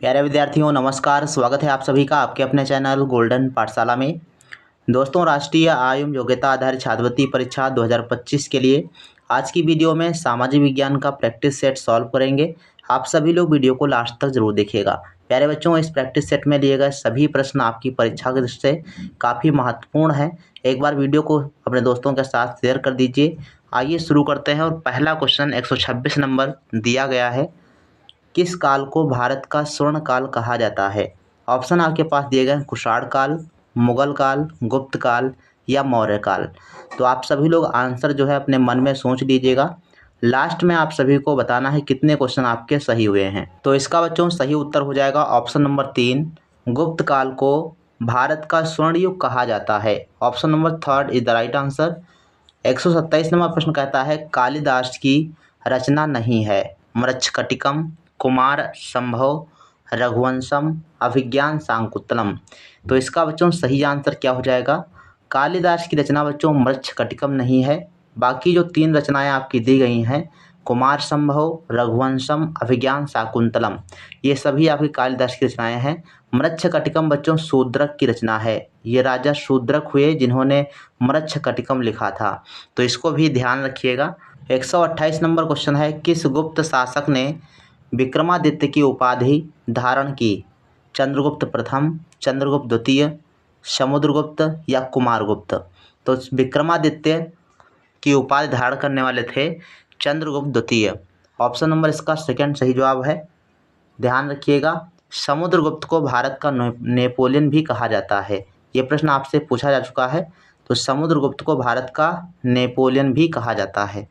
प्यारे विद्यार्थियों नमस्कार। स्वागत है आप सभी का आपके अपने चैनल गोल्डन पाठशाला में। दोस्तों, राष्ट्रीय आय योग्यता आधारित छात्रवृत्ति परीक्षा 2025 के लिए आज की वीडियो में सामाजिक विज्ञान का प्रैक्टिस सेट सॉल्व करेंगे। आप सभी लोग वीडियो को लास्ट तक जरूर देखिएगा। प्यारे बच्चों, इस प्रैक्टिस सेट में लिए गए सभी प्रश्न आपकी परीक्षा की दृष्टि से काफ़ी महत्वपूर्ण है। एक बार वीडियो को अपने दोस्तों के साथ शेयर कर दीजिए। आइए शुरू करते हैं। और पहला क्वेश्चन 126 नंबर दिया गया है, किस काल को भारत का स्वर्ण काल कहा जाता है? ऑप्शन आपके पास दिए गए हैं, कुषाण काल, मुगल काल, गुप्त काल या मौर्य काल। तो आप सभी लोग आंसर जो है अपने मन में सोच लीजिएगा। लास्ट में आप सभी को बताना है कितने क्वेश्चन आपके सही हुए हैं। तो इसका बच्चों सही उत्तर हो जाएगा ऑप्शन नंबर 3, गुप्त काल को भारत का स्वर्ण युग कहा जाता है। Option number 3 is the right answer. 127 number प्रश्न कहता है, कालिदास की रचना नहीं है मृच्छकटिकम, कुमार संभव, रघुवंशम, अभिज्ञान शाकुंतलम। तो इसका बच्चों सही आंसर क्या हो जाएगा? कालिदास की रचना बच्चों मृच्छकटिकम नहीं है। बाकी जो 3 रचनाएं आपकी दी गई हैं, कुमार संभव, रघुवंशम, अभिज्ञान शाकुंतलम, ये सभी आपकी कालिदास की रचनाएं हैं। मृच्छकटिकम बच्चों शूद्रक की रचना है। ये राजा शूद्रक हुए जिन्होंने मृच्छकटिकम लिखा था। तो इसको भी ध्यान रखिएगा। 128 नंबर क्वेश्चन है, किस गुप्त शासक ने विक्रमादित्य की उपाधि धारण की? चंद्रगुप्त प्रथम, चंद्रगुप्त द्वितीय, समुद्रगुप्त या कुमारगुप्त? तो विक्रमादित्य की उपाधि धारण करने वाले थे चंद्रगुप्त द्वितीय। ऑप्शन नंबर इसका सेकंड सही जवाब है। ध्यान रखिएगा, समुद्रगुप्त को भारत का नेपोलियन भी कहा जाता है। ये प्रश्न आपसे पूछा जा चुका है। तो समुद्रगुप्त को भारत का नेपोलियन भी कहा जाता है।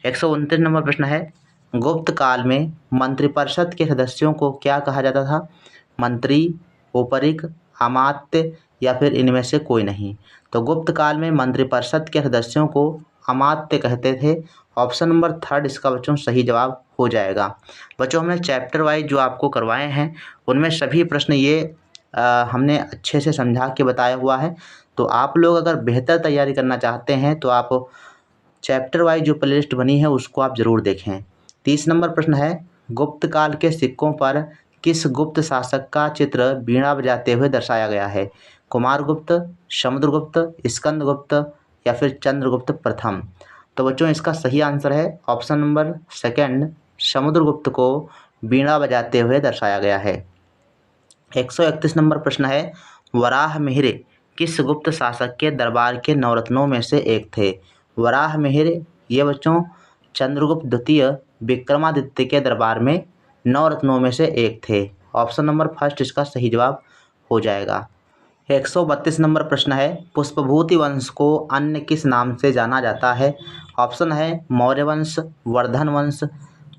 129 नंबर प्रश्न है, गुप्त काल में मंत्रिपरिषद के सदस्यों को क्या कहा जाता था? मंत्री, उपरिक, अमात्य या फिर इनमें से कोई नहीं? तो गुप्त काल में मंत्रिपरिषद के सदस्यों को अमात्य कहते थे। ऑप्शन नंबर 3 इसका बच्चों सही जवाब हो जाएगा। बच्चों, हमने चैप्टर वाइज जो आपको करवाए हैं उनमें सभी प्रश्न ये हमने अच्छे से समझा के बताया हुआ है। तो आप लोग अगर बेहतर तैयारी करना चाहते हैं तो आप चैप्टर वाइज जो प्लेलिस्ट बनी है उसको आप ज़रूर देखें। 30 नंबर प्रश्न है, गुप्त काल के सिक्कों पर किस गुप्त शासक का चित्र वीणा बजाते हुए दर्शाया गया है? कुमारगुप्त, समुद्रगुप्त, स्कंदगुप्त या फिर चंद्रगुप्त प्रथम? तो बच्चों इसका सही आंसर है ऑप्शन नंबर सेकंड, समुद्रगुप्त को वीणा बजाते हुए दर्शाया गया है। 131 नंबर प्रश्न है, वराह मिहिर किस गुप्त शासक के दरबार के नवरत्नों में से एक थे? वराह मिहिर ये बच्चों चंद्रगुप्त द्वितीय विक्रमादित्य के दरबार में नवरत्नों में से एक थे। ऑप्शन नंबर फर्स्ट इसका सही जवाब हो जाएगा। 132 नंबर प्रश्न है, पुष्पभूति वंश को अन्य किस नाम से जाना जाता है? ऑप्शन है मौर्य वंश, वर्धन वंश,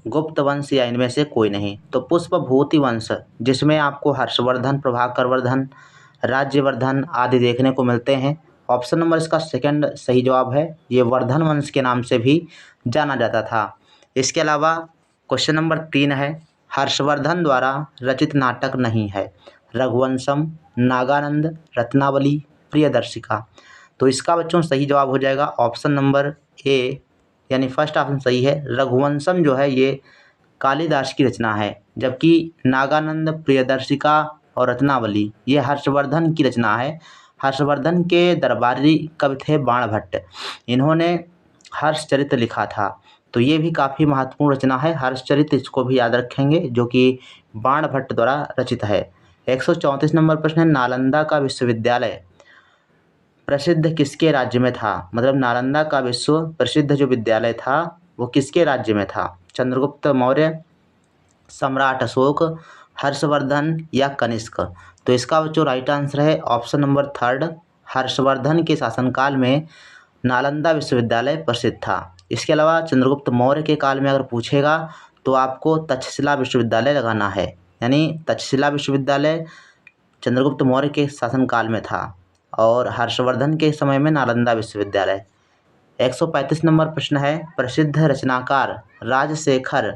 गुप्त वंश या इनमें से कोई नहीं? तो पुष्पभूति वंश जिसमें आपको हर्षवर्धन, प्रभाकर वर्धन, राज्यवर्धन आदि देखने को मिलते हैं। ऑप्शन नंबर इसका सेकंड सही जवाब है। ये वर्धन वंश के नाम से भी जाना जाता था। इसके अलावा क्वेश्चन नंबर 3 है, हर्षवर्धन द्वारा रचित नाटक नहीं है? रघुवंशम, नागानंद, रत्नावली, प्रियदर्शिका? तो इसका बच्चों सही जवाब हो जाएगा ऑप्शन नंबर ए, यानी फर्स्ट ऑप्शन सही है। रघुवंशम जो है ये कालिदास की रचना है, जबकि नागानंद, प्रियदर्शिका और रत्नावली ये हर्षवर्धन की रचना है। हर्षवर्धन के दरबारी कवि थे बाणभट्ट, इन्होंने हर्षचरित लिखा था। तो ये भी काफ़ी महत्वपूर्ण रचना है हर्षचरित, इसको भी याद रखेंगे, जो कि बाणभट्ट द्वारा रचित है। 134 नंबर प्रश्न है, नालंदा का विश्वविद्यालय प्रसिद्ध किसके राज्य में था? मतलब नालंदा का विश्व प्रसिद्ध जो विद्यालय था वो किसके राज्य में था? चंद्रगुप्त मौर्य, सम्राट अशोक, हर्षवर्धन या कनिष्क? तो इसका जो राइट आंसर है ऑप्शन नंबर 3, हर्षवर्धन के शासनकाल में नालंदा विश्वविद्यालय प्रसिद्ध था। इसके अलावा चंद्रगुप्त मौर्य के काल में अगर पूछेगा तो आपको तक्षशिला विश्वविद्यालय लगाना है, यानी तक्षशिला विश्वविद्यालय चंद्रगुप्त मौर्य के शासनकाल में था और हर्षवर्धन के समय में नालंदा विश्वविद्यालय। 135 नंबर प्रश्न है, प्रसिद्ध रचनाकार राजशेखर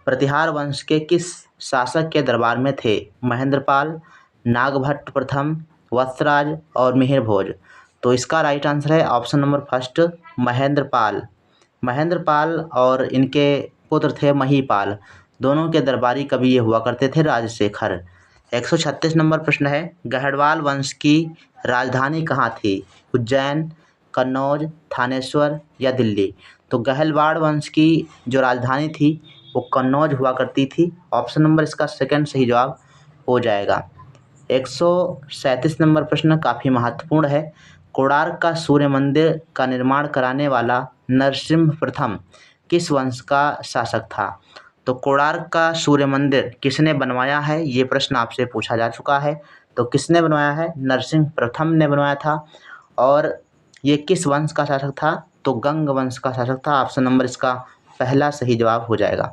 प्रतिहार वंश के किस शासक के दरबार में थे? महेंद्रपाल, नागभट्ट प्रथम, वत्सराज और मिहिर भोज? तो इसका राइट आंसर है option number first, Mahendrapal. Mahendrapal और इनके पुत्र थे महीपाल। दोनों के दरबारी कवि ये हुआ करते थे राजशेखर। 136 नंबर प्रश्न है, गढ़वाल वंश की राजधानी कहाँ थी? उज्जैन, कन्नौज, थानेश्वर या दिल्ली? तो गहलवाड़ वंश की जो राजधानी थी वो कन्नौज हुआ करती थी। ऑप्शन नंबर इसका सेकंड सही जवाब हो जाएगा। 137 नंबर प्रश्न काफ़ी महत्वपूर्ण है। कोणार्क का सूर्य मंदिर का निर्माण कराने वाला नरसिम्ह प्रथम किस वंश का शासक था? तो कोणार्क का सूर्य मंदिर किसने बनवाया है, ये प्रश्न आपसे पूछा जा चुका है। तो किसने बनवाया है? नरसिंह प्रथम ने बनवाया था। और ये किस वंश का शासक था? तो गंग वंश का शासक था। ऑप्शन नंबर इसका पहला सही जवाब हो जाएगा।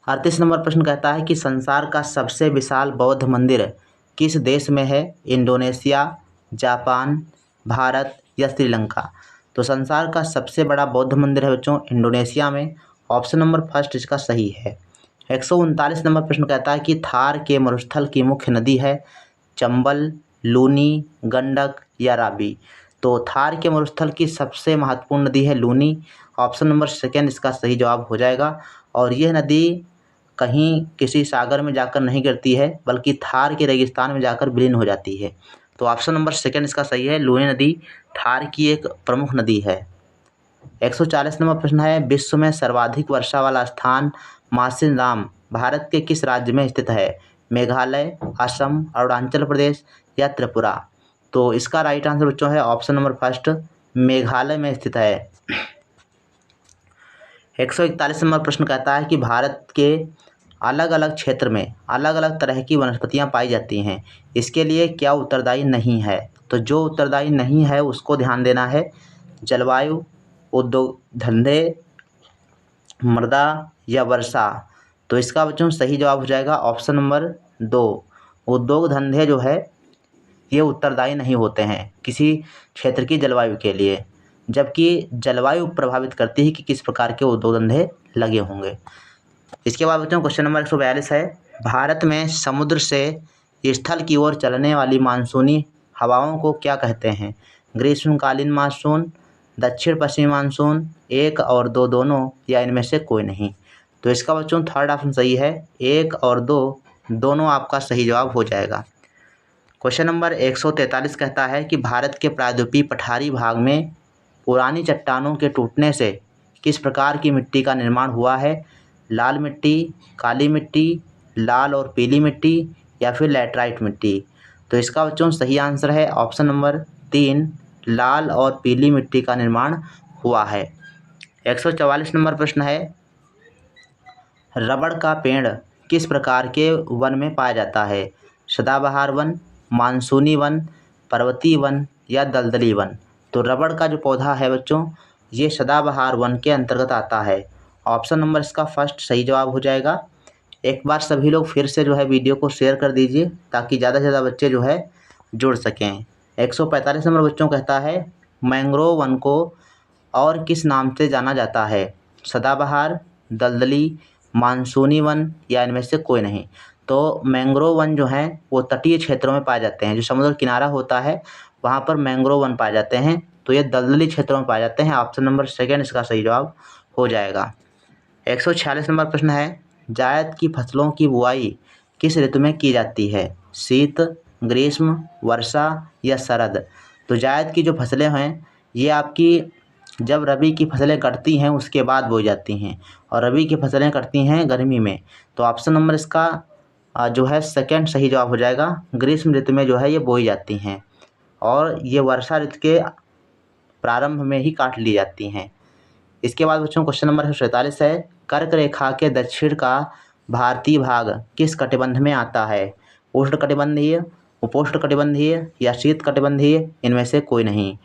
38 नंबर प्रश्न कहता है कि संसार का सबसे विशाल बौद्ध मंदिर किस देश में है? इंडोनेशिया, जापान, भारत या श्रीलंका? तो संसार का सबसे बड़ा बौद्ध मंदिर है बच्चों इंडोनेशिया में। ऑप्शन नंबर फर्स्ट इसका सही है। 139 नंबर प्रश्न कहता है कि थार के मरुस्थल की मुख्य नदी है चंबल, लूनी, गंडक या रावी? तो थार के मरुस्थल की सबसे महत्वपूर्ण नदी है लूनी। ऑप्शन नंबर सेकेंड इसका सही जवाब हो जाएगा। और यह नदी कहीं किसी सागर में जाकर नहीं गिरती है, बल्कि थार के रेगिस्तान में जाकर विलीन हो जाती है। तो ऑप्शन नंबर सेकेंड इसका सही है, लूनी नदी थार की एक प्रमुख नदी है। 140 नंबर प्रश्न है, विश्व में सर्वाधिक वर्षा वाला स्थान मासिनराम भारत के किस राज्य में स्थित है? मेघालय, असम, अरुणाचल प्रदेश या त्रिपुरा? तो इसका राइट आंसर बच्चों है ऑप्शन नंबर फर्स्ट, मेघालय में स्थित है। 141 नंबर प्रश्न कहता है कि भारत के अलग अलग क्षेत्र में अलग अलग तरह की वनस्पतियां पाई जाती हैं, इसके लिए क्या उत्तरदायी नहीं है? तो जो उत्तरदायी नहीं है उसको ध्यान देना है। जलवायु, उद्योग धंधे, मृदा या वर्षा? तो इसका बच्चों सही जवाब हो जाएगा ऑप्शन नंबर 2। उद्योग धंधे जो है ये उत्तरदायी नहीं होते हैं किसी क्षेत्र की जलवायु के लिए, जबकि जलवायु प्रभावित करती है कि किस प्रकार के उद्योग धंधे लगे होंगे। इसके बाद बच्चों क्वेश्चन नंबर 142 है, भारत में समुद्र से स्थल की ओर चलने वाली मानसूनी हवाओं को क्या कहते हैं? ग्रीष्मकालीन मानसून, दक्षिण पश्चिमी मानसून, एक और दो दोनों या इनमें से कोई नहीं? तो इसका बच्चों थर्ड ऑप्शन सही है, एक और दो दोनों आपका सही जवाब हो जाएगा। क्वेश्चन नंबर 143 कहता है कि भारत के प्रायद्वीपीय पठारी भाग में पुरानी चट्टानों के टूटने से किस प्रकार की मिट्टी का निर्माण हुआ है? लाल मिट्टी, काली मिट्टी, लाल और पीली मिट्टी या फिर लैटराइट मिट्टी? तो इसका बच्चों सही आंसर है ऑप्शन नंबर 3, लाल और पीली मिट्टी का निर्माण हुआ है। 144 नंबर प्रश्न है, रबड़ का पेड़ किस प्रकार के वन में पाया जाता है? सदाबहार वन, मानसूनी वन, पर्वतीय वन या दलदली वन? तो रबड़ का जो पौधा है बच्चों ये सदाबहार वन के अंतर्गत आता है। ऑप्शन नंबर इसका फर्स्ट सही जवाब हो जाएगा। एक बार सभी लोग फिर से जो है वीडियो को शेयर कर दीजिए ताकि ज़्यादा से ज़्यादा बच्चे जो है जुड़ सकें। 145 नंबर बच्चों कहता है, मैंग्रोव वन को और किस नाम से जाना जाता है? सदाबहार, दलदली, मानसूनी वन या इनमें से कोई नहीं? तो मैंग्रोव वन जो हैं वो तटीय क्षेत्रों में पाए जाते हैं, जो समुद्र किनारा होता है वहाँ पर मैंग्रोव वन पाए जाते हैं। तो ये दलदली क्षेत्रों में पाए जाते हैं। ऑप्शन नंबर सेकेंड इसका सही जवाब हो जाएगा। 146 नंबर प्रश्न है, जायद की फसलों की बुआई किस ऋतु में की जाती है? शीत, ग्रीष्म, वर्षा या शरद? तो जायद की जो फसलें हैं ये आपकी जब रबी की फसलें कटती हैं उसके बाद बोई जाती हैं, और रबी की फसलें कटती हैं गर्मी में। तो ऑप्शन नंबर इसका जो है सेकंड सही जवाब हो जाएगा। ग्रीष्म ऋतु में जो है ये बोई जाती हैं और ये वर्षा ऋतु के प्रारंभ में ही काट ली जाती हैं। इसके बाद बच्चों क्वेश्चन नंबर 47 है, कर्क रेखा के दक्षिण का भारतीय भाग किस कटिबंध में आता है? उष्ण कटिबंधीय, उपोष्ण कटिबंधीय या शीत कटिबंधीय? इनमें से कोई नहीं?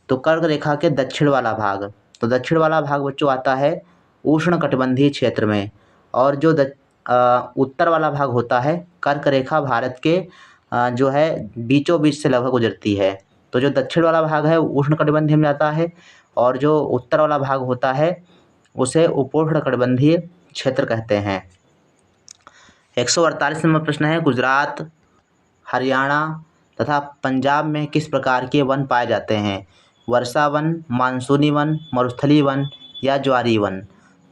तो कर्क रेखा के दक्षिण वाला भाग, तो दक्षिण वाला भाग बच्चों आता है उष्ण कटिबंधीय क्षेत्र में, और जो उत्तर वाला भाग होता है कर्क रेखा भारत के जो है बीचों बीच से लगभग गुजरती है। तो जो दक्षिण वाला भाग है उष्ण कटिबंधीय में जाता है, और जो उत्तर वाला भाग होता है उसे उपोष्ण कटिबंधीय क्षेत्र कहते हैं। 148 नंबर प्रश्न है, गुजरात, हरियाणा तथा पंजाब में किस प्रकार के वन पाए जाते हैं? वर्षा वन, मानसूनी वन, मरुस्थलीय वन या ज्वारीय वन?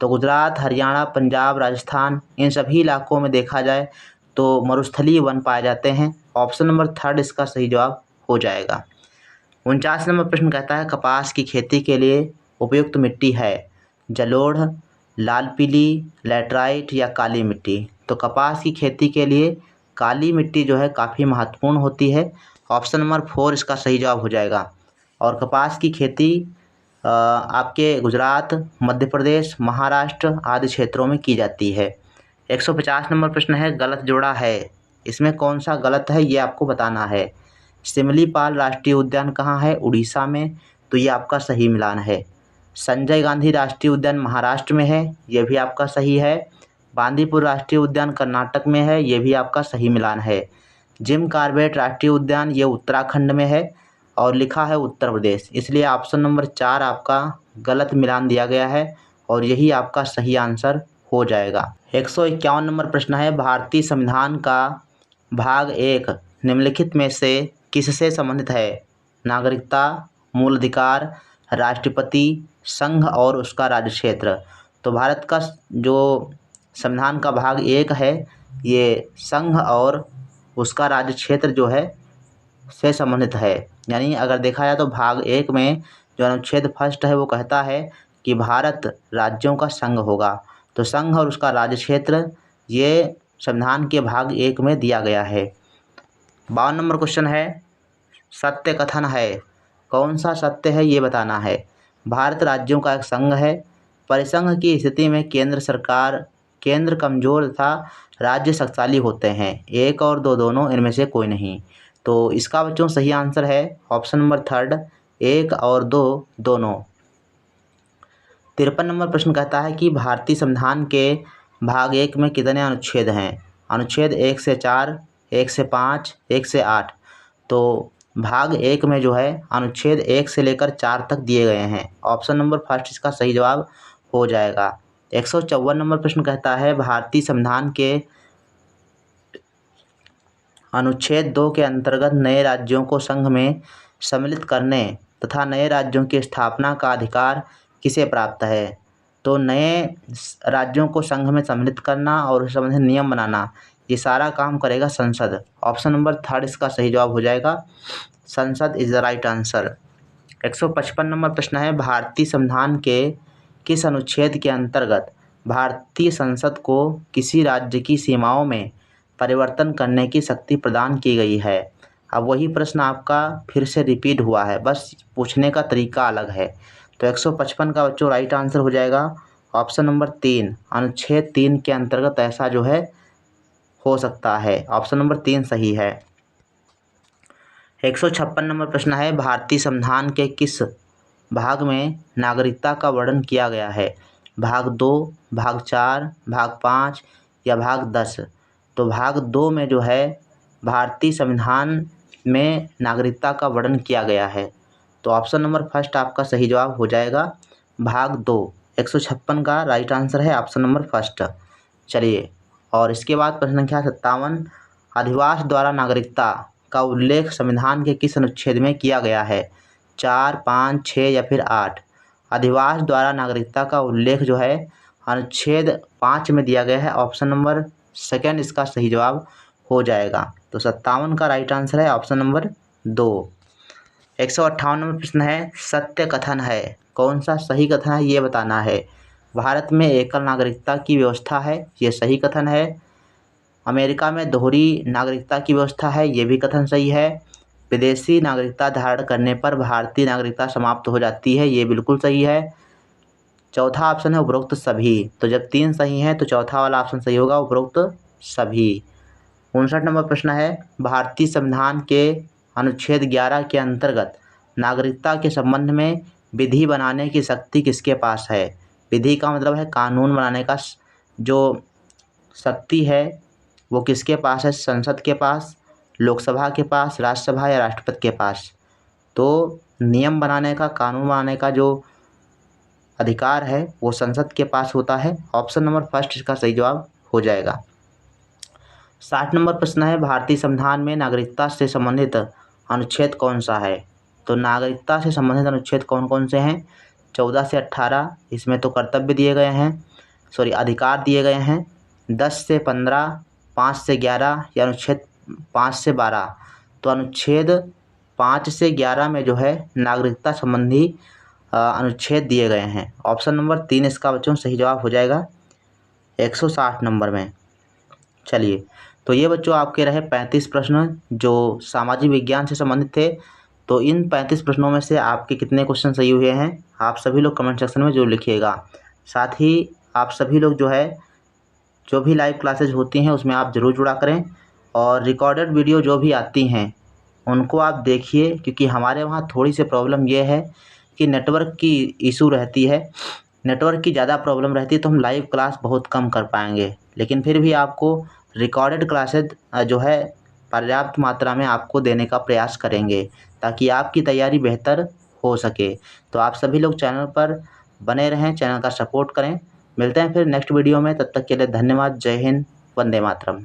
तो गुजरात, हरियाणा, पंजाब, राजस्थान, इन सभी इलाकों में देखा जाए तो मरुस्थलीय वन पाए जाते हैं। ऑप्शन नंबर थर्ड इसका सही जवाब हो जाएगा। 49 नंबर प्रश्न कहता है कपास की खेती के लिए उपयुक्त मिट्टी है जलोढ़, लाल पीली, लैटराइट या काली मिट्टी। तो कपास की खेती के लिए काली मिट्टी जो है काफ़ी महत्वपूर्ण होती है। ऑप्शन नंबर 4 इसका सही जवाब हो जाएगा। और कपास की खेती आपके गुजरात, मध्य प्रदेश, महाराष्ट्र आदि क्षेत्रों में की जाती है। 150 नंबर प्रश्न है गलत जोड़ा है, इसमें कौन सा गलत है ये आपको बताना है। सिमलीपाल राष्ट्रीय उद्यान कहाँ है? उड़ीसा में, तो ये आपका सही मिलान है। संजय गांधी राष्ट्रीय उद्यान महाराष्ट्र में है, ये भी आपका सही है। बांदीपुर राष्ट्रीय उद्यान कर्नाटक में है, ये भी आपका सही मिलान है। जिम कॉर्बेट राष्ट्रीय उद्यान ये उत्तराखंड में है और लिखा है उत्तर प्रदेश, इसलिए ऑप्शन नंबर 4 आपका गलत मिलान दिया गया है और यही आपका सही आंसर हो जाएगा। 151 नंबर प्रश्न है भारतीय संविधान का भाग 1 निम्नलिखित में से किससे संबंधित है? नागरिकता, मूल अधिकार, राष्ट्रपति, संघ और उसका राज्य क्षेत्र। तो भारत का जो संविधान का भाग 1 है ये संघ और उसका राज्य क्षेत्र जो है से संबंधित है। यानी अगर देखा जाए तो भाग 1 में जो अनुच्छेद फर्स्ट है वो कहता है कि भारत राज्यों का संघ होगा। तो संघ और उसका राज्य क्षेत्र ये संविधान के भाग 1 में दिया गया है। 52 नंबर क्वेश्चन है सत्य कथन है, कौन सा सत्य है ये बताना है। भारत राज्यों का एक संघ है, परिसंघ की स्थिति में केंद्र कमजोर तथा राज्य शक्तिशाली होते हैं, 1 और 2 दोनों, इनमें से कोई नहीं। तो इसका बच्चों सही आंसर है ऑप्शन नंबर थर्ड, 1 और 2 दोनों। 53 नंबर प्रश्न कहता है कि भारतीय संविधान के भाग 1 में कितने अनुच्छेद हैं? अनुच्छेद 1 से 4, 1 से 5, 1 से 8। तो भाग 1 में जो है अनुच्छेद 1 से लेकर 4 तक दिए गए हैं। ऑप्शन नंबर फर्स्ट इसका सही जवाब हो जाएगा। 154 नंबर प्रश्न कहता है भारतीय संविधान के अनुच्छेद 2 के अंतर्गत नए राज्यों को संघ में सम्मिलित करने तथा नए राज्यों की स्थापना का अधिकार किसे प्राप्त है? तो नए राज्यों को संघ में सम्मिलित करना और उस संबंधित नियम बनाना ये सारा काम करेगा संसद। ऑप्शन नंबर थर्ड इसका सही जवाब हो जाएगा, संसद is the right answer. 155 number प्रश्न है भारतीय संविधान के किस अनुच्छेद के अंतर्गत भारतीय संसद को किसी राज्य की सीमाओं में परिवर्तन करने की शक्ति प्रदान की गई है? अब वही प्रश्न आपका फिर से रिपीट हुआ है, बस पूछने का तरीका अलग है। तो 155 का बच्चों राइट आंसर हो जाएगा ऑप्शन नंबर 3, अनुच्छेद 3 के अंतर्गत ऐसा जो है हो सकता है। ऑप्शन नंबर 3 सही है। 156 नंबर प्रश्न है भारतीय संविधान के किस भाग में नागरिकता का वर्णन किया गया है? भाग 2, भाग 4, भाग 5 या भाग 10। तो भाग 2 में जो है भारतीय संविधान में नागरिकता का वर्णन किया गया है। तो ऑप्शन नंबर फर्स्ट आपका सही जवाब हो जाएगा, भाग 2। 156 का राइट आंसर है ऑप्शन नंबर फर्स्ट। चलिए, और इसके बाद प्रश्न संख्या 57, अधिवास द्वारा नागरिकता का उल्लेख संविधान के किस अनुच्छेद में किया गया है? 4, 5, 6 या फिर 8। अधिवास द्वारा नागरिकता का उल्लेख जो है अनुच्छेद 5 में दिया गया है। ऑप्शन नंबर सेकंड इसका सही जवाब हो जाएगा। तो 57 का राइट आंसर है ऑप्शन नंबर 2। 158 नंबर प्रश्न है सत्य कथन है, कौन सा सही कथन है ये बताना है। भारत में एकल नागरिकता की व्यवस्था है, ये सही कथन है। अमेरिका में दोहरी नागरिकता की व्यवस्था है, ये भी कथन सही है। विदेशी नागरिकता धारण करने पर भारतीय नागरिकता समाप्त हो जाती है, ये बिल्कुल सही है। चौथा ऑप्शन है उपरोक्त सभी। तो जब 3 सही हैं तो चौथा वाला ऑप्शन सही होगा, उपरोक्त सभी। 59 नंबर प्रश्न है भारतीय संविधान के अनुच्छेद 11 के अंतर्गत नागरिकता के संबंध में विधि बनाने की शक्ति किसके पास है? विधि का मतलब है कानून बनाने का जो शक्ति है वो किसके पास है? संसद के पास, लोकसभा के पास, राज्यसभा या राष्ट्रपति के पास। तो नियम बनाने का, कानून बनाने का जो अधिकार है वो संसद के पास होता है। ऑप्शन नंबर फर्स्ट इसका सही जवाब हो जाएगा। 60 नंबर प्रश्न है भारतीय संविधान में नागरिकता से संबंधित अनुच्छेद कौन सा है? तो नागरिकता से संबंधित अनुच्छेद कौन कौन से हैं? 14 से 18 इसमें तो कर्तव्य दिए गए हैं, सॉरी अधिकार दिए गए हैं। 10 से 15, 5 से 11 या अनुच्छेद 5 से 12। तो अनुच्छेद 5 से 11 में जो है नागरिकता संबंधी अनुच्छेद दिए गए हैं। ऑप्शन नंबर 3 इसका बच्चों सही जवाब हो जाएगा 160 नंबर में। चलिए, तो ये बच्चों आपके रहे 35 प्रश्न जो सामाजिक विज्ञान से संबंधित थे। तो इन 35 प्रश्नों में से आपके कितने क्वेश्चन सही हुए हैं आप सभी लोग कमेंट सेक्शन में जरूर लिखिएगा। साथ ही आप सभी लोग जो है जो भी लाइव क्लासेज होती हैं उसमें आप ज़रूर जुड़ा करें, और रिकॉर्डेड वीडियो जो भी आती हैं उनको आप देखिए, क्योंकि हमारे वहाँ थोड़ी सी प्रॉब्लम ये है कि नेटवर्क की इशू रहती है। नेटवर्क की ज़्यादा प्रॉब्लम रहती है तो हम लाइव क्लास बहुत कम कर पाएंगे, लेकिन फिर भी आपको रिकॉर्डेड क्लासेज जो है पर्याप्त मात्रा में आपको देने का प्रयास करेंगे ताकि आपकी तैयारी बेहतर हो सके। तो आप सभी लोग चैनल पर बने रहें, चैनल का सपोर्ट करें। मिलते हैं फिर नेक्स्ट वीडियो में, तब तक के लिए धन्यवाद। जय हिंद, वंदे मातरम।